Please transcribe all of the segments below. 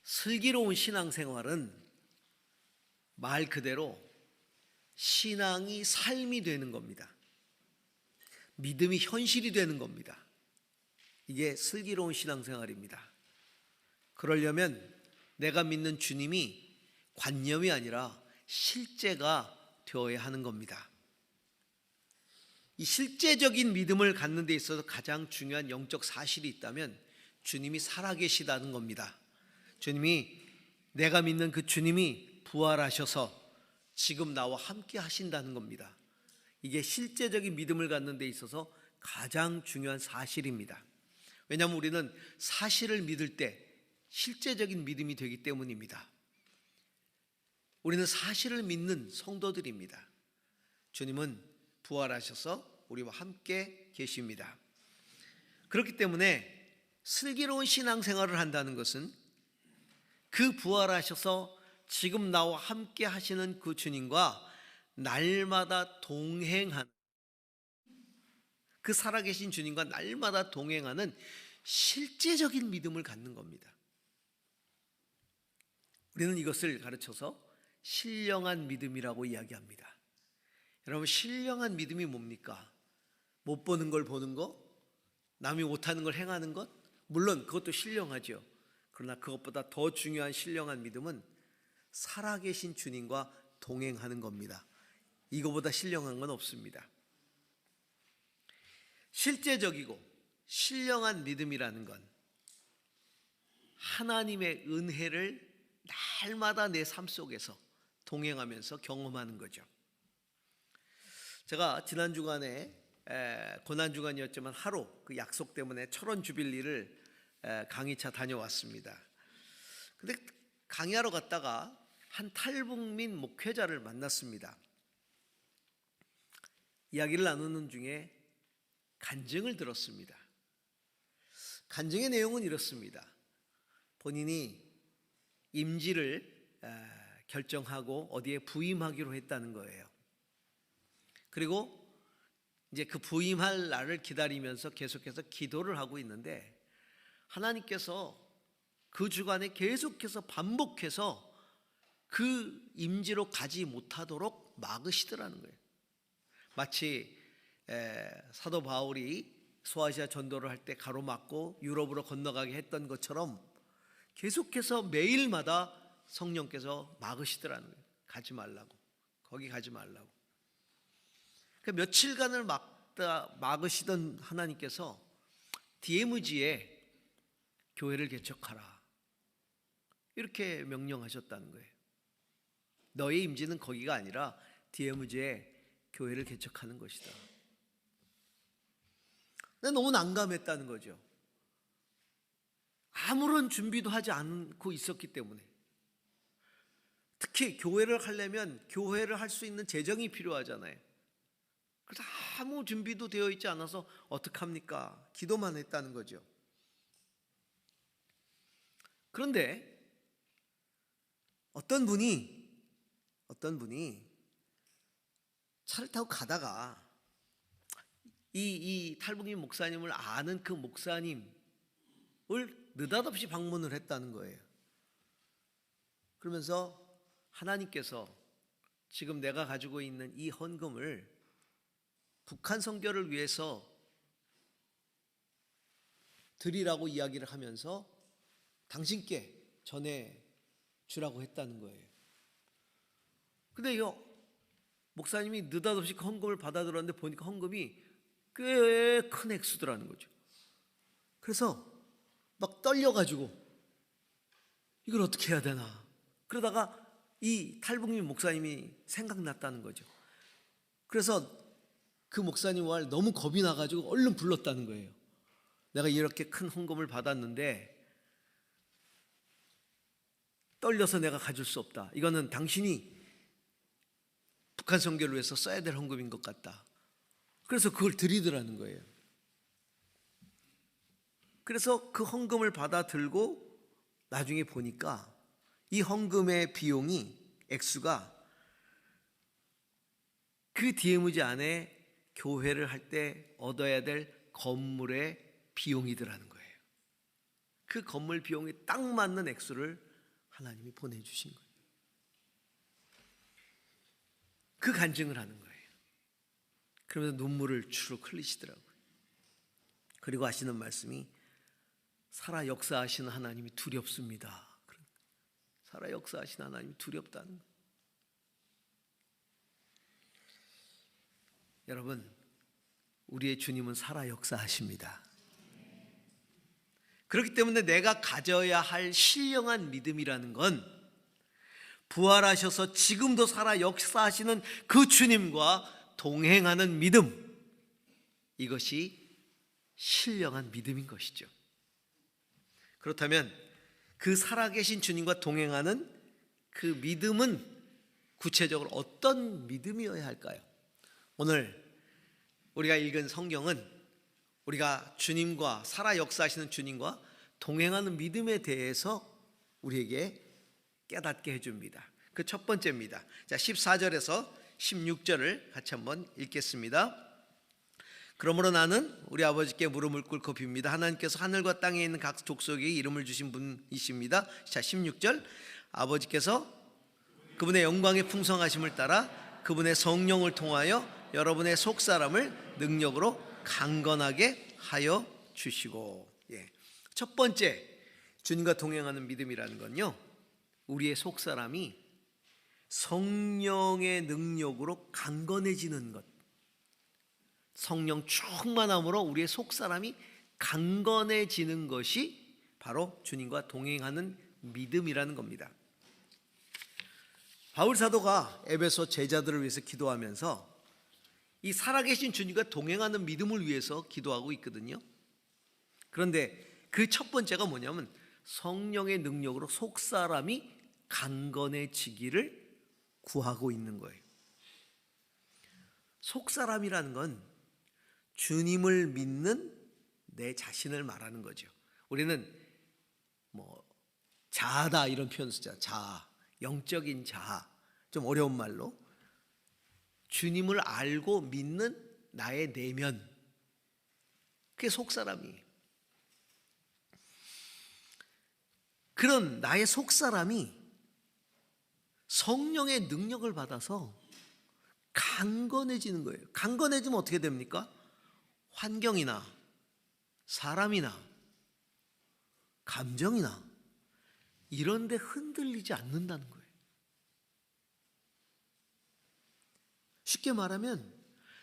슬기로운 신앙생활은 말 그대로 신앙이 삶이 되는 겁니다. 믿음이 현실이 되는 겁니다. 이게 슬기로운 신앙생활입니다. 그러려면 내가 믿는 주님이 관념이 아니라 실제가 되어야 하는 겁니다. 이 실제적인 믿음을 갖는 데 있어서 가장 중요한 영적 사실이 있다면 주님이 살아계시다는 겁니다. 내가 믿는 그 주님이 부활하셔서 지금 나와 함께 하신다는 겁니다. 이게 실제적인 믿음을 갖는 데 있어서 가장 중요한 사실입니다. 왜냐하면 우리는 사실을 믿을 때 실제적인 믿음이 되기 때문입니다. 우리는 사실을 믿는 성도들입니다. 주님은 부활하셔서 우리와 함께 계십니다. 그렇기 때문에 슬기로운 신앙생활을 한다는 것은 그 부활하셔서 지금 나와 함께 하시는 그 주님과 날마다 동행하는, 그 살아계신 주님과 날마다 동행하는 실제적인 믿음을 갖는 겁니다. 우리는 이것을 가르쳐서 신령한 믿음이라고 이야기합니다. 여러분, 신령한 믿음이 뭡니까? 못 보는 걸 보는 것, 남이 못하는 걸 행하는 것, 물론 그것도 신령하죠. 그러나 그것보다 더 중요한 신령한 믿음은 살아계신 주님과 동행하는 겁니다. 이거보다 신령한 건 없습니다. 실제적이고 신령한 믿음이라는 건 하나님의 은혜를 날마다 내 삶 속에서 동행하면서 경험하는 거죠. 제가 지난 주간에 고난주간이었지만 하루 그 약속 때문에 철원 주빌리를 강의차 다녀왔습니다. 근데 강의하러 갔다가 한 탈북민 목회자를 만났습니다. 이야기를 나누는 중에 간증을 들었습니다. 간증의 내용은 이렇습니다. 본인이 임지를 결정하고 어디에 부임하기로 했다는 거예요. 그리고 이제 그 부임할 날을 기다리면서 계속해서 기도를 하고 있는데 하나님께서 그 주간에 계속해서 반복해서 그 임지로 가지 못하도록 막으시더라는 거예요. 마치 사도 바울이 소아시아 전도를 할 때 가로막고 유럽으로 건너가게 했던 것처럼 계속해서 매일마다 성령께서 막으시더라는 거예요. 가지 말라고, 거기 가지 말라고. 그 며칠간을 막으시던 하나님께서 DMZ에 교회를 개척하라 이렇게 명령하셨다는 거예요. 너의 임지는 거기가 아니라 DMZ에 교회를 개척하는 것이다. 너무 난감했다는 거죠. 아무런 준비도 하지 않고 있었기 때문에. 특히 교회를 하려면 교회를 할 수 있는 재정이 필요하잖아요. 그래서 아무 준비도 되어 있지 않아서 어떡합니까? 기도만 했다는 거죠. 그런데 어떤 분이 차를 타고 가다가 이 탈북민 목사님을 아는 그 목사님을 느닷없이 방문을 했다는 거예요. 그러면서 하나님께서 지금 내가 가지고 있는 이 헌금을 북한 선교를 위해서 드리라고 이야기를 하면서 당신께 전해 주라고 했다는 거예요. 근데 이 목사님이 느닷없이 그 헌금을 받아들었는데 보니까 헌금이 꽤 큰 액수더라는 거죠. 그래서 막 떨려가지고 이걸 어떻게 해야 되나. 그러다가 이 탈북민 목사님이 생각났다는 거죠. 그래서 그 목사님 말 너무 겁이 나가지고 얼른 불렀다는 거예요. 내가 이렇게 큰 헌금을 받았는데 떨려서 내가 가질 수 없다. 이거는 당신이 북한 선교를 위해서 써야 될 헌금인 것 같다. 그래서 그걸 드리더라는 거예요. 그래서 그 헌금을 받아 들고 나중에 보니까 이 헌금의 비용이 액수가 그 DMZ 안에 교회를 할 때 얻어야 될 건물의 비용이더라는 거예요. 그 건물 비용이 딱 맞는 액수를 하나님이 보내주신 거예요. 그 간증을 하는 거예요. 그러면서 눈물을 주룩 흘리시더라고요. 그리고 하시는 말씀이 살아 역사하시는 하나님이 두렵습니다. 살아 역사하시는 하나님이 두렵다는 거예요. 여러분, 우리의 주님은 살아 역사하십니다. 그렇기 때문에 내가 가져야 할 신령한 믿음이라는 건 부활하셔서 지금도 살아 역사하시는 그 주님과 동행하는 믿음, 이것이 신령한 믿음인 것이죠. 그렇다면 그 살아계신 주님과 동행하는 그 믿음은 구체적으로 어떤 믿음이어야 할까요? 오늘 우리가 읽은 성경은 우리가 주님과 살아 역사하시는 주님과 동행하는 믿음에 대해서 우리에게 깨닫게 해줍니다. 그 첫 번째입니다. 자, 14절에서 16절을 같이 한번 읽겠습니다. 그러므로 나는 우리 아버지께 무릎을 꿇고 빕니다. 하나님께서 하늘과 땅에 있는 각 족속에게 이름을 주신 분이십니다. 자, 16절, 아버지께서 그분의 영광의 풍성하심을 따라 그분의 성령을 통하여 여러분의 속사람을 능력으로 강건하게 하여 주시고. 첫 번째 주님과 동행하는 믿음이라는 건요, 우리의 속사람이 성령의 능력으로 강건해지는 것, 성령 충만함으로 우리의 속사람이 강건해지는 것이 바로 주님과 동행하는 믿음이라는 겁니다. 바울 사도가 에베소 제자들을 위해서 기도하면서 이 살아계신 주님과 동행하는 믿음을 위해서 기도하고 있거든요. 그런데 그 첫 번째가 뭐냐면 성령의 능력으로 속사람이 강건해지기를 구하고 있는 거예요. 속사람이라는 건 주님을 믿는 내 자신을 말하는 거죠. 우리는 자아다 이런 표현 쓰잖아요. 자아, 영적인 자아, 좀 어려운 말로 주님을 알고 믿는 나의 내면, 그게 속사람이에요. 그런 나의 속사람이 성령의 능력을 받아서 강건해지는 거예요. 강건해지면 어떻게 됩니까? 환경이나 사람이나 감정이나 이런 데 흔들리지 않는다는 거예요. 쉽게 말하면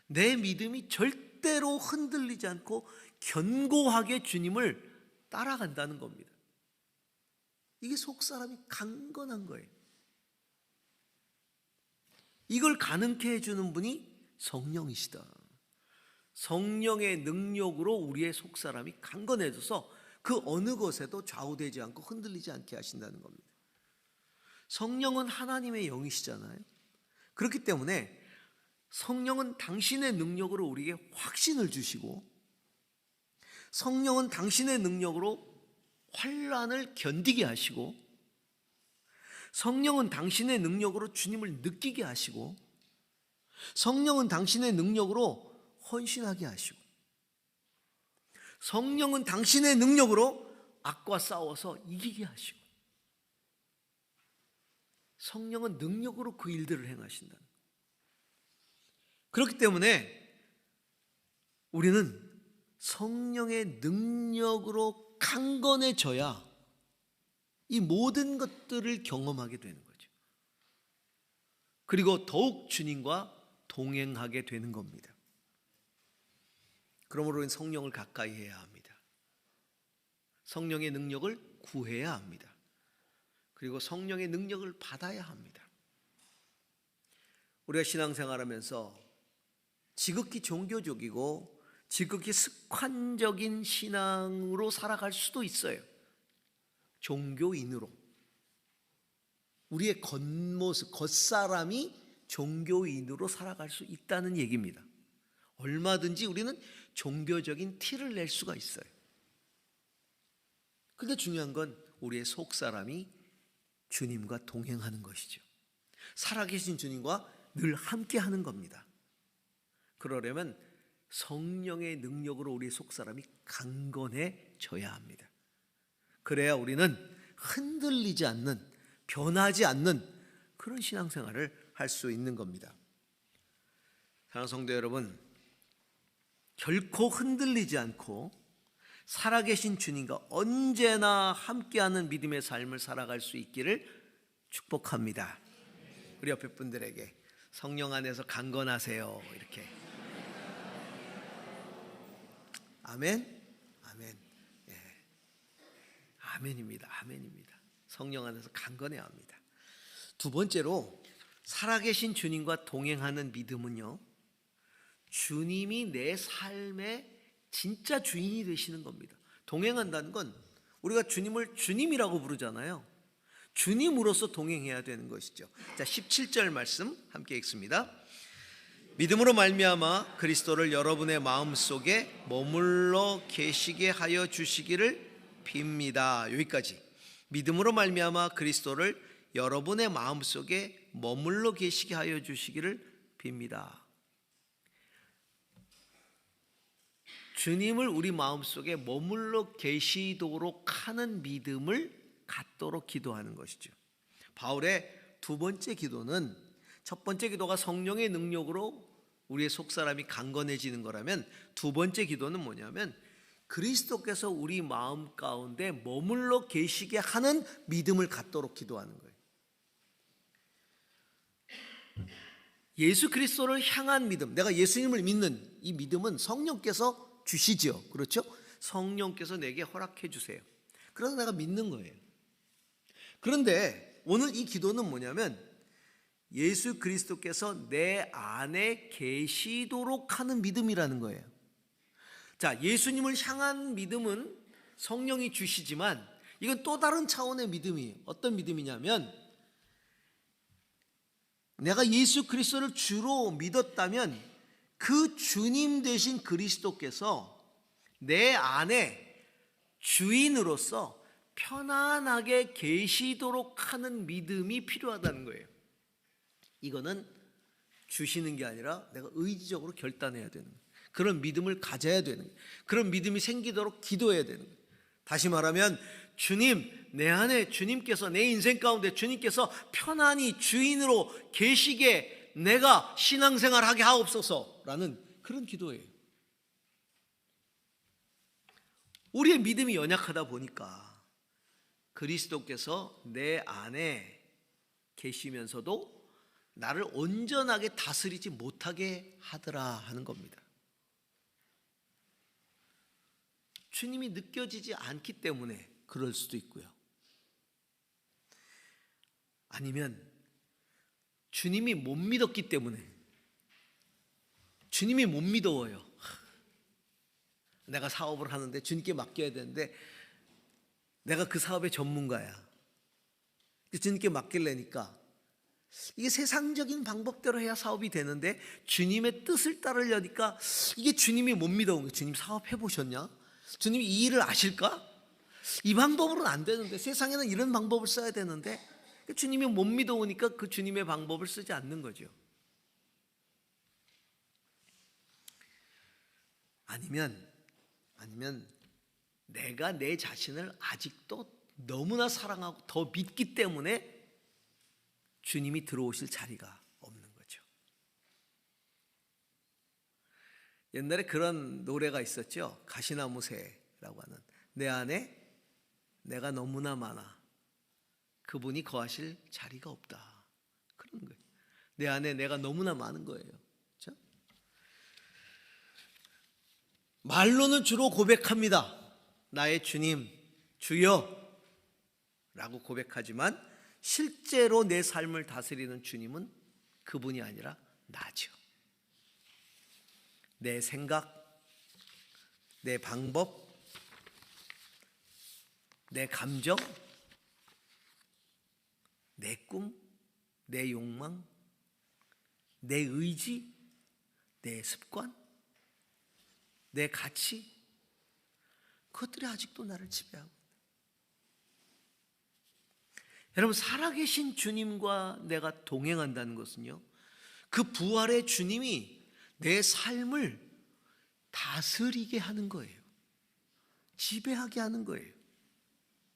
내 믿음이 절대로 흔들리지 않고 견고하게 주님을 따라간다는 겁니다. 이게 속사람이 강건한 거예요. 이걸 가능케 해주는 분이 성령이시다. 성령의 능력으로 우리의 속사람이 강건해져서 그 어느 것에도 좌우되지 않고 흔들리지 않게 하신다는 겁니다. 성령은 하나님의 영이시잖아요. 그렇기 때문에 성령은 당신의 능력으로 우리에게 확신을 주시고, 성령은 당신의 능력으로 환난을 견디게 하시고, 성령은 당신의 능력으로 주님을 느끼게 하시고, 성령은 당신의 능력으로 헌신하게 하시고, 성령은 당신의 능력으로 악과 싸워서 이기게 하시고, 성령은 능력으로 그 일들을 행하신다. 그렇기 때문에 우리는 성령의 능력으로 강건해져야 이 모든 것들을 경험하게 되는 거죠. 그리고 더욱 주님과 동행하게 되는 겁니다. 그러므로 우리는 성령을 가까이 해야 합니다. 성령의 능력을 구해야 합니다. 그리고 성령의 능력을 받아야 합니다. 우리가 신앙생활하면서 지극히 종교적이고 지극히 습관적인 신앙으로 살아갈 수도 있어요. 종교인으로. 우리의 겉모습, 겉사람이 종교인으로 살아갈 수 있다는 얘기입니다. 얼마든지 우리는 종교적인 티를 낼 수가 있어요. 그런데 중요한 건 우리의 속사람이 주님과 동행하는 것이죠. 살아계신 주님과 늘 함께 하는 겁니다. 그러려면 성령의 능력으로 우리의 속사람이 강건해져야 합니다. 그래야 우리는 흔들리지 않는 변하지 않는 그런 신앙생활을 할 수 있는 겁니다. 사랑하는 성도 여러분, 결코 흔들리지 않고 살아계신 주님과 언제나 함께하는 믿음의 삶을 살아갈 수 있기를 축복합니다. 우리 옆에 분들에게 성령 안에서 강건하세요 이렇게. 아멘. 아멘. 예. 아멘입니다. 아멘입니다. 성령 안에서 강건해야 합니다. 두 번째로 살아계신 주님과 동행하는 믿음은요, 주님이 내 삶의 진짜 주인이 되시는 겁니다. 동행한다는 건 우리가 주님을 주님이라고 부르잖아요. 주님으로서 동행해야 되는 것이죠. 자, 17절 말씀 함께 읽습니다. 믿음으로 말미암아 그리스도를 여러분의 마음속에 머물러 계시게 하여 주시기를 빕니다. 여기까지. 믿음으로 말미암아 그리스도를 여러분의 마음속에 머물러 계시게 하여 주시기를 빕니다. 주님을 우리 마음속에 머물러 계시도록 하는 믿음을 갖도록 기도하는 것이죠. 바울의 두 번째 기도는, 첫 번째 기도가 성령의 능력으로 우리의 속사람이 강건해지는 거라면, 두 번째 기도는 뭐냐면 그리스도께서 우리 마음 가운데 머물러 계시게 하는 믿음을 갖도록 기도하는 거예요. 예수 그리스도를 향한 믿음, 내가 예수님을 믿는 이 믿음은 성령께서 주시죠. 그렇죠? 성령께서 내게 허락해 주세요. 그래서 내가 믿는 거예요. 그런데 오늘 이 기도는 뭐냐면 예수 그리스도께서 내 안에 계시도록 하는 믿음이라는 거예요. 자, 예수님을 향한 믿음은 성령이 주시지만 이건 또 다른 차원의 믿음이에요. 어떤 믿음이냐면, 내가 예수 그리스도를 주로 믿었다면 그 주님 되신 그리스도께서 내 안에 주인으로서 편안하게 계시도록 하는 믿음이 필요하다는 거예요. 이거는 주시는 게 아니라 내가 의지적으로 결단해야 되는 거예요. 그런 믿음을 가져야 되는 거예요. 그런 믿음이 생기도록 기도해야 되는 거예요. 다시 말하면 주님, 내 안에 주님께서, 내 인생 가운데 주님께서 편안히 주인으로 계시게 내가 신앙생활하게 하옵소서라는 그런 기도예요. 우리의 믿음이 연약하다 보니까 그리스도께서 내 안에 계시면서도 나를 온전하게 다스리지 못하게 하더라 하는 겁니다. 주님이 느껴지지 않기 때문에 그럴 수도 있고요. 아니면 주님이 못 믿었기 때문에, 주님이 못 믿어요. 내가 사업을 하는데 주님께 맡겨야 되는데 내가 그 사업의 전문가야. 주님께 맡기려니까 이게 세상적인 방법대로 해야 사업이 되는데 주님의 뜻을 따르려니까 이게 주님이 못 믿어온 거예요. 주님 사업 해보셨냐? 주님이 이 일을 아실까? 이 방법으로는 안 되는데, 세상에는 이런 방법을 써야 되는데 주님이 못 믿어오니까 그 주님의 방법을 쓰지 않는 거죠. 아니면 내가 내 자신을 아직도 너무나 사랑하고 더 믿기 때문에 주님이 들어오실 자리가 없는 거죠. 옛날에 그런 노래가 있었죠. 가시나무새라고 하는. 내 안에 내가 너무나 많아 그분이 거하실 자리가 없다. 그런 거예요. 내 안에 내가 너무나 많은 거예요. 그렇죠? 말로는 주로 고백합니다. 나의 주님, 주여 라고 고백하지만 실제로 내 삶을 다스리는 주님은 그분이 아니라 나죠. 내 생각, 내 방법, 내 감정, 내 꿈, 내 욕망, 내 의지, 내 습관, 내 가치, 그것들이 아직도 나를 지배하고 있다. 여러분, 살아계신 주님과 내가 동행한다는 것은요, 그 부활의 주님이 내 삶을 다스리게 하는 거예요. 지배하게 하는 거예요.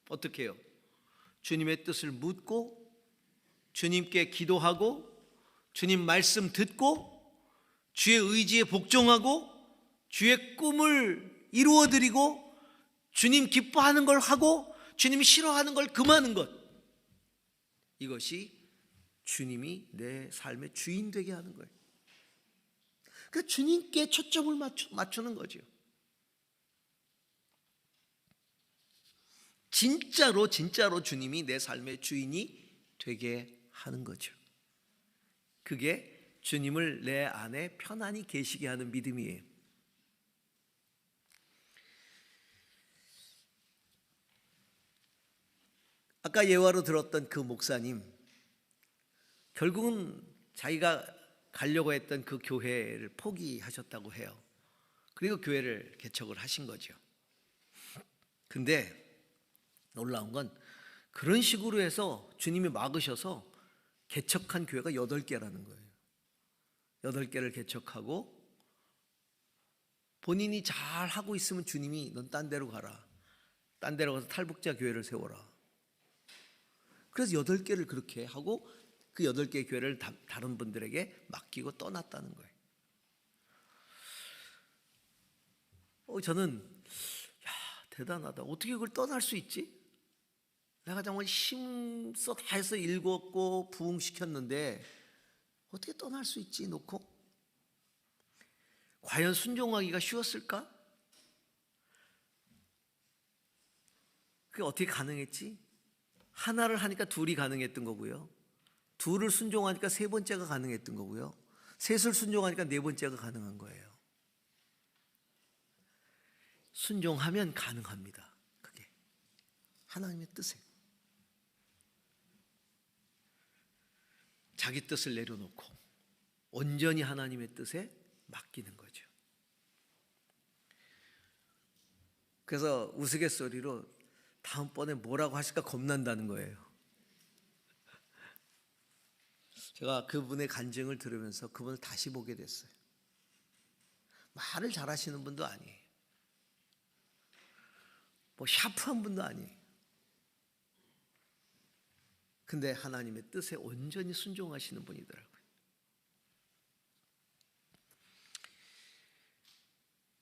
어떻게 해요? 주님의 뜻을 묻고 주님께 기도하고 주님 말씀 듣고 주의 의지에 복종하고 주의 꿈을 이루어드리고 주님 기뻐하는 걸 하고 주님이 싫어하는 걸 금하는 것, 이것이 주님이 내 삶의 주인 되게 하는 거예요. 그러니까 주님께 초점을 맞추는 거죠. 진짜로 주님이 내 삶의 주인이 되게 하는 거죠. 그게 주님을 내 안에 편안히 계시게 하는 믿음이에요. 아까 예화로 들었던 그 목사님, 결국은 자기가 가려고 했던 그 교회를 포기하셨다고 해요. 그리고 교회를 개척을 하신 거죠. 근데 놀라운 건 그런 식으로 해서 주님이 막으셔서 개척한 교회가 8개라는 거예요. 8개를 개척하고 본인이 잘 하고 있으면 주님이 넌 딴 데로 가라. 딴 데로 가서 탈북자 교회를 세워라. 그래서 8개를 그렇게 하고 그 8개의 교회를 다른 분들에게 맡기고 떠났다는 거예요. 저는 대단하다. 어떻게 그걸 떠날 수 있지? 내가 정말 힘써 다 해서 읽었고 부흥시켰는데 어떻게 떠날 수 있지 놓고? 과연 순종하기가 쉬웠을까? 그게 어떻게 가능했지? 하나를 하니까 둘이 가능했던 거고요. 둘을 순종하니까 3번째가 가능했던 거고요. 셋을 순종하니까 4번째가 가능한 거예요. 순종하면 가능합니다. 그게 하나님의 뜻에 자기 뜻을 내려놓고 온전히 하나님의 뜻에 맡기는 거죠. 그래서 우스갯소리로 다음번에 뭐라고 하실까 겁난다는 거예요. 제가 그분의 간증을 들으면서 그분을 다시 보게 됐어요. 말을 잘하시는 분도 아니에요. 뭐 샤프한 분도 아니에요. 근데 하나님의 뜻에 온전히 순종하시는 분이더라고요.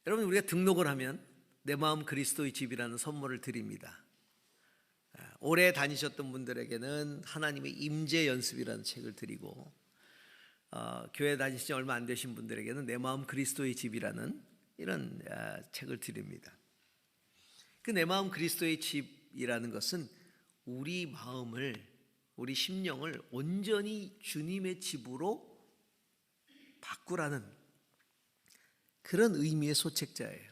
여러분, 우리가 등록을 하면 내 마음 그리스도의 집이라는 선물을 드립니다. 오래 다니셨던 분들에게는 하나님의 임재 연습이라는 책을 드리고, 교회 다니신 지 얼마 안 되신 분들에게는 내 마음 그리스도의 집이라는 이런 책을 드립니다. 그 내 마음 그리스도의 집이라는 것은 우리 마음을, 우리 심령을 온전히 주님의 집으로 바꾸라는 그런 의미의 소책자예요.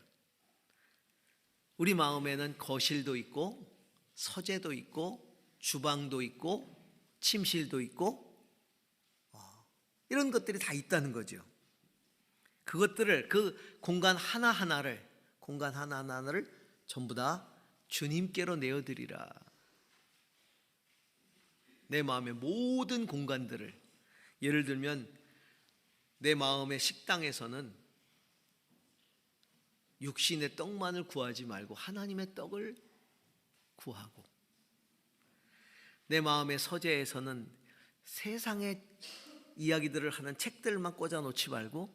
우리 마음에는 거실도 있고 서재도 있고 주방도 있고 침실도 있고 이런 것들이 다 있다는 거죠. 그것들을, 그 공간 하나하나를 전부 다 주님께로 내어드리라. 내 마음의 모든 공간들을, 예를 들면 내 마음의 식당에서는 육신의 떡만을 구하지 말고 하나님의 떡을 구하고, 내 마음의 서재에서는 세상의 이야기들을 하는 책들만 꽂아놓지 말고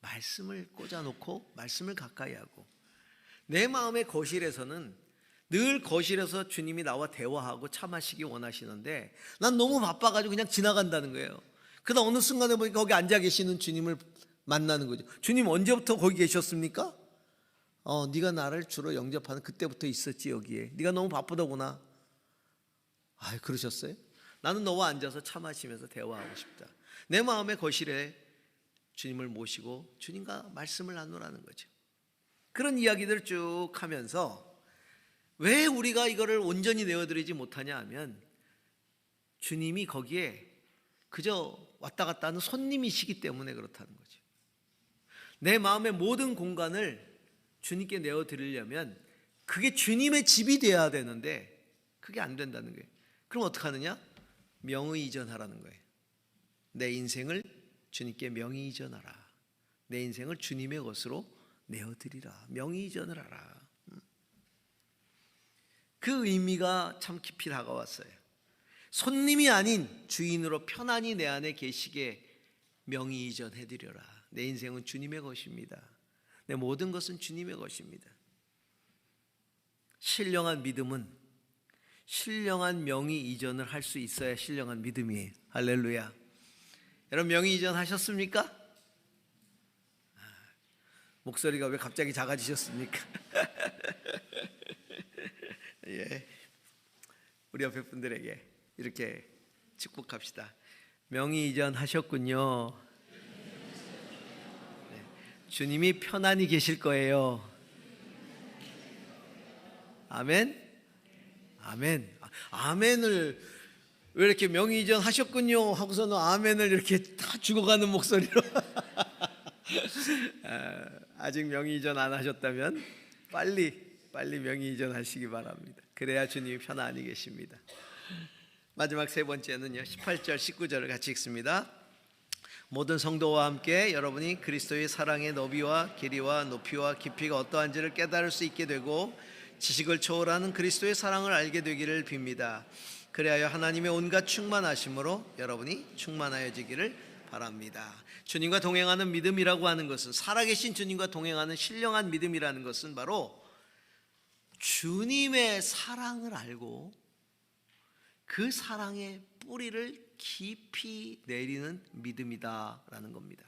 말씀을 꽂아놓고 말씀을 가까이 하고, 내 마음의 거실에서는 늘 거실에서 주님이 나와 대화하고 차 마시기 원하시는데 난 너무 바빠가지고 그냥 지나간다는 거예요. 그러다 어느 순간에 보니까 거기 앉아 계시는 주님을 만나는 거죠. 주님 언제부터 거기 계셨습니까? 네가 나를 주로 영접하는 그때부터 있었지 여기에. 네가 너무 바쁘더구나. 그러셨어요? 나는 너와 앉아서 차 마시면서 대화하고 싶다. 내 마음의 거실에 주님을 모시고 주님과 말씀을 나누라는 거죠. 그런 이야기들을 쭉 하면서 왜 우리가 이거를 온전히 내어드리지 못하냐 하면 주님이 거기에 그저 왔다 갔다 하는 손님이시기 때문에 그렇다는 거죠. 내 마음의 모든 공간을 주님께 내어드리려면 그게 주님의 집이 되어야 되는데 그게 안 된다는 거예요. 그럼 어떻게 하느냐? 명의 이전하라는 거예요. 내 인생을 주님께 명의 이전하라. 내 인생을 주님의 것으로 내어드리라. 명의 이전을 하라. 그 의미가 참 깊이 다가왔어요. 손님이 아닌 주인으로 편안히 내 안에 계시게 명의 이전해드려라. 내 인생은 주님의 것입니다. 내 모든 것은 주님의 것입니다. 신령한 믿음은 신령한 명의 이전을 할 수 있어야 신령한 믿음이에요. 할렐루야. 여러분 명의 이전 하셨습니까? 목소리가 왜 갑자기 작아지셨습니까? 예, 우리 옆에 분들에게 이렇게 축복합시다. 명의 이전 하셨군요. 네, 주님이 편안히 계실 거예요. 아멘. 아멘. 아멘을 왜 이렇게 명의 이전 하셨군요 하고서는 아멘을 이렇게 다 죽어가는 목소리로 아직 명의 이전 안 하셨다면 빨리 명의 이전 하시기 바랍니다. 그래야 주님이 편안히 계십니다. 마지막 세 번째는요, 18절 19절을 같이 읽습니다. 모든 성도와 함께 여러분이 그리스도의 사랑의 너비와 길이와 높이와 깊이가 어떠한지를 깨달을 수 있게 되고 지식을 초월하는 그리스도의 사랑을 알게 되기를 빕니다. 그리하여 하나님의 온갖 충만하심으로 여러분이 충만하여지기를 바랍니다. 주님과 동행하는 믿음이라고 하는 것은, 살아계신 주님과 동행하는 신령한 믿음이라는 것은 바로 주님의 사랑을 알고 그 사랑의 뿌리를 깊이 내리는 믿음이다라는 겁니다.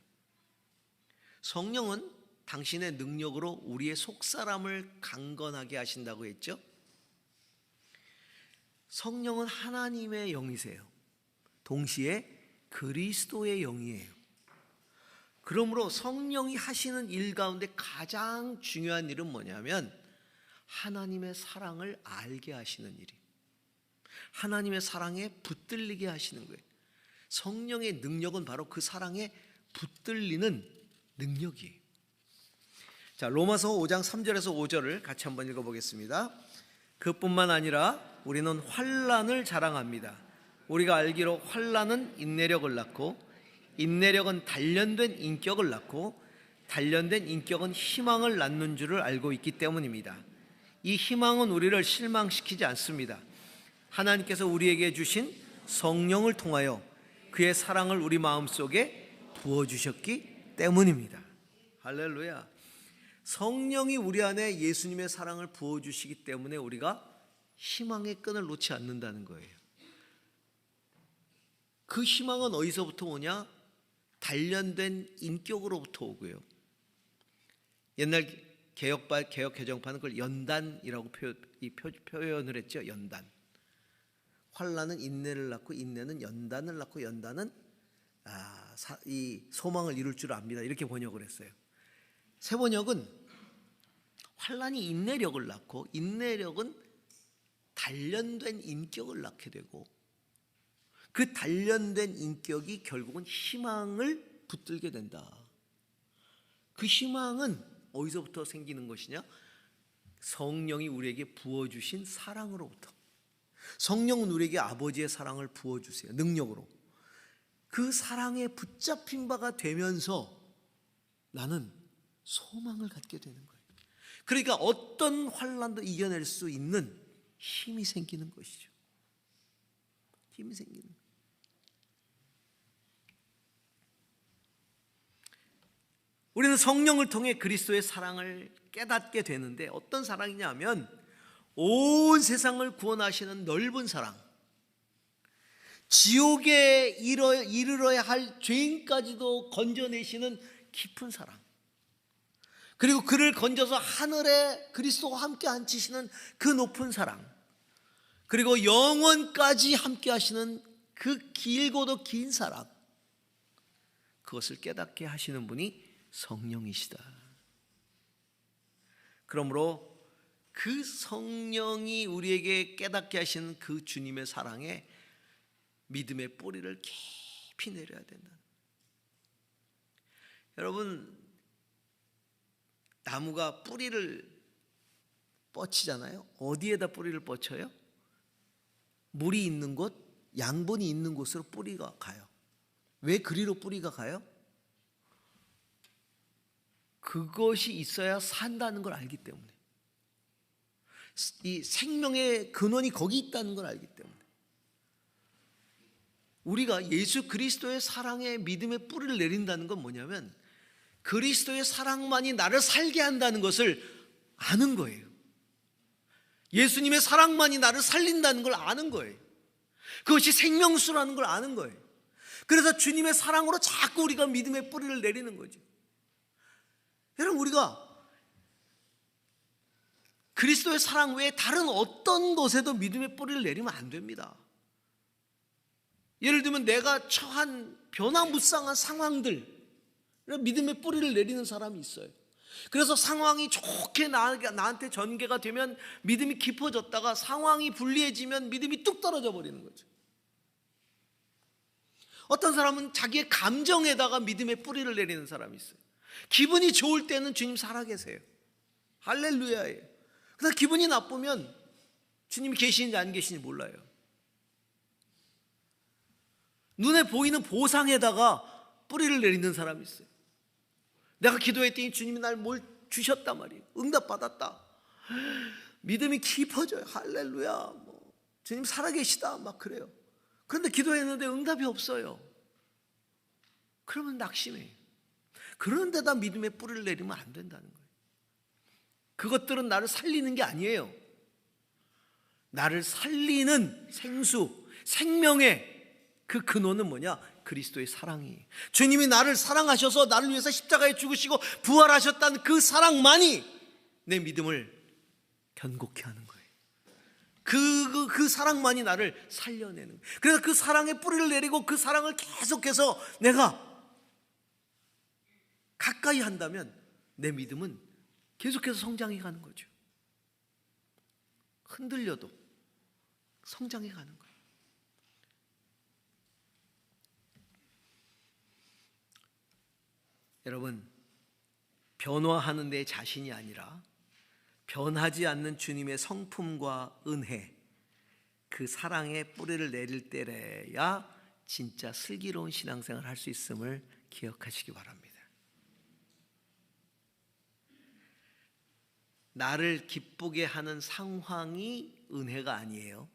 성령은 당신의 능력으로 우리의 속사람을 강건하게 하신다고 했죠. 성령은 하나님의 영이세요. 동시에 그리스도의 영이에요. 그러므로 성령이 하시는 일 가운데 가장 중요한 일은 뭐냐면 하나님의 사랑을 알게 하시는 일이에요. 하나님의 사랑에 붙들리게 하시는 거예요. 성령의 능력은 바로 그 사랑에 붙들리는 능력이에요. 자, 로마서 5장 3절에서 5절을 같이 한번 읽어보겠습니다. 그뿐만 아니라 우리는 환난을 자랑합니다. 우리가 알기로 환난은 인내력을 낳고 인내력은 단련된 인격을 낳고 단련된 인격은 희망을 낳는 줄을 알고 있기 때문입니다. 이 희망은 우리를 실망시키지 않습니다. 하나님께서 우리에게 주신 성령을 통하여 그의 사랑을 우리 마음속에 부어주셨기 때문입니다. 할렐루야. 성령이 우리 안에 예수님의 사랑을 부어주시기 때문에 우리가 희망의 끈을 놓지 않는다는 거예요. 그 희망은 어디서부터 오냐? 단련된 인격으로부터 오고요. 옛날 개혁 개정파는 그걸 연단이라고 표현을 했죠. 연단. 환난은 인내를 낳고 인내는 연단을 낳고 연단은 이 소망을 이룰 줄 압니다. 이렇게 번역을 했어요. 새 번역은 환난이 인내력을 낳고 인내력은 단련된 인격을 낳게 되고 그 단련된 인격이 결국은 희망을 붙들게 된다. 그 희망은 어디서부터 생기는 것이냐? 성령이 우리에게 부어주신 사랑으로부터. 성령은 우리에게 아버지의 사랑을 부어주세요. 능력으로. 그 사랑에 붙잡힌 바가 되면서 나는 소망을 갖게 되는 거예요. 그러니까 어떤 환난도 이겨낼 수 있는 힘이 생기는 것이죠. 힘이 생기는 거예요. 우리는 성령을 통해 그리스도의 사랑을 깨닫게 되는데 어떤 사랑이냐 하면 온 세상을 구원하시는 넓은 사랑, 지옥에 이르러야 할 죄인까지도 건져내시는 깊은 사랑, 그리고 그를 건져서 하늘에 그리스도와 함께 앉히시는 그 높은 사랑, 그리고 영원까지 함께 하시는 그 길고도 긴 사랑, 그것을 깨닫게 하시는 분이 성령이시다. 그러므로 그 성령이 우리에게 깨닫게 하시는 그 주님의 사랑에 믿음의 뿌리를 깊이 내려야 된다. 여러분, 나무가 뿌리를 뻗치잖아요. 어디에다 뿌리를 뻗쳐요? 물이 있는 곳, 양분이 있는 곳으로 뿌리가 가요. 왜 그리로 뿌리가 가요? 그것이 있어야 산다는 걸 알기 때문에, 이 생명의 근원이 거기 있다는 걸 알기 때문에. 우리가 예수 그리스도의 사랑에 믿음의 뿌리를 내린다는 건 뭐냐면 그리스도의 사랑만이 나를 살게 한다는 것을 아는 거예요. 예수님의 사랑만이 나를 살린다는 걸 아는 거예요. 그것이 생명수라는 걸 아는 거예요. 그래서 주님의 사랑으로 자꾸 우리가 믿음의 뿌리를 내리는 거죠. 여러분, 우리가 그리스도의 사랑 외에 다른 어떤 것에도 믿음의 뿌리를 내리면 안 됩니다. 예를 들면 내가 처한 변화무쌍한 상황들, 믿음의 뿌리를 내리는 사람이 있어요. 그래서 상황이 좋게 나한테 전개가 되면 믿음이 깊어졌다가 상황이 불리해지면 믿음이 뚝 떨어져 버리는 거죠. 어떤 사람은 자기의 감정에다가 믿음의 뿌리를 내리는 사람이 있어요. 기분이 좋을 때는 주님 살아계세요. 할렐루야예요. 그러나 기분이 나쁘면 주님이 계시는지 안 계시는지 몰라요. 눈에 보이는 보상에다가 뿌리를 내리는 사람이 있어요. 내가 기도했더니 주님이 날 뭘 주셨단 말이에요. 응답받았다. 믿음이 깊어져요. 할렐루야. 주님 살아계시다. 막 그래요. 그런데 기도했는데 응답이 없어요. 그러면 낙심해요. 그런 데다 믿음의 뿌리를 내리면 안 된다는 거예요. 그것들은 나를 살리는 게 아니에요. 나를 살리는 생수, 생명의 그 근원은 뭐냐? 그리스도의 사랑이에요. 주님이 나를 사랑하셔서 나를 위해서 십자가에 죽으시고 부활하셨다는 그 사랑만이 내 믿음을 견고케 하는 거예요. 그 사랑만이 나를 살려내는 거예요. 그래서 그 사랑의 뿌리를 내리고 그 사랑을 계속해서 내가 가까이 한다면 내 믿음은 계속해서 성장해 가는 거죠. 흔들려도 성장해 가는 거예요. 여러분, 변화하는 내 자신이 아니라 변하지 않는 주님의 성품과 은혜, 그 사랑의 뿌리를 내릴 때래야 진짜 슬기로운 신앙생활을 할 수 있음을 기억하시기 바랍니다. 나를 기쁘게 하는 상황이 은혜가 아니에요.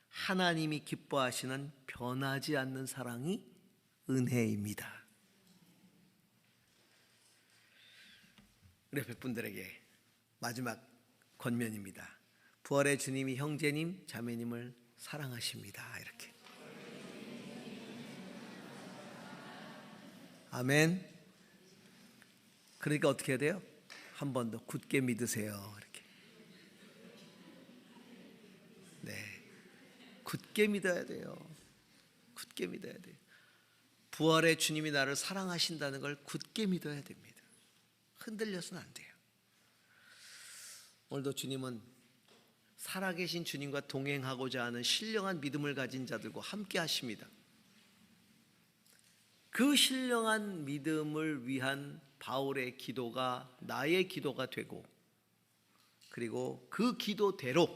하나님이 기뻐하시는 변하지 않는 사랑이 은혜입니다. 우리 옆에 분들에게 마지막 권면입니다. 부활의 주님이 형제님, 자매님을 사랑하십니다. 이렇게. 아멘. 그러니까 어떻게 해야 돼요? 한 번 더 굳게 믿으세요. 이렇게. 네, 굳게 믿어야 돼요. 굳게 믿어야 돼요. 부활의 주님이 나를 사랑하신다는 걸 굳게 믿어야 됩니다. 흔들려서는 안 돼요. 오늘도 주님은 살아계신 주님과 동행하고자 하는 신령한 믿음을 가진 자들과 함께 하십니다. 그 신령한 믿음을 위한 바울의 기도가 나의 기도가 되고, 그리고 그 기도대로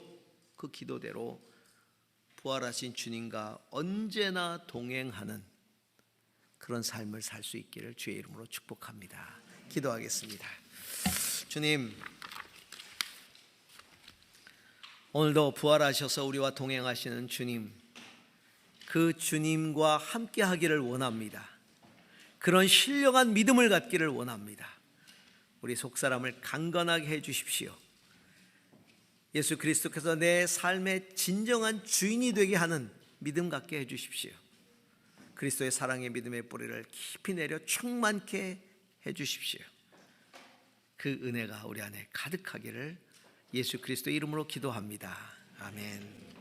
부활하신 주님과 언제나 동행하는 그런 삶을 살 수 있기를 주의 이름으로 축복합니다. 기도하겠습니다. 주님, 오늘도 부활하셔서 우리와 동행하시는 주님, 그 주님과 함께 하기를 원합니다. 그런 신령한 믿음을 갖기를 원합니다. 우리 속사람을 강건하게 해 주십시오. 예수 그리스도께서 내 삶의 진정한 주인이 되게 하는 믿음 갖게 해 주십시오. 그리스도의 사랑의 믿음의 뿌리를 깊이 내려 충만케 해 주십시오. 그 은혜가 우리 안에 가득하기를 예수 그리스도 이름으로 기도합니다. 아멘.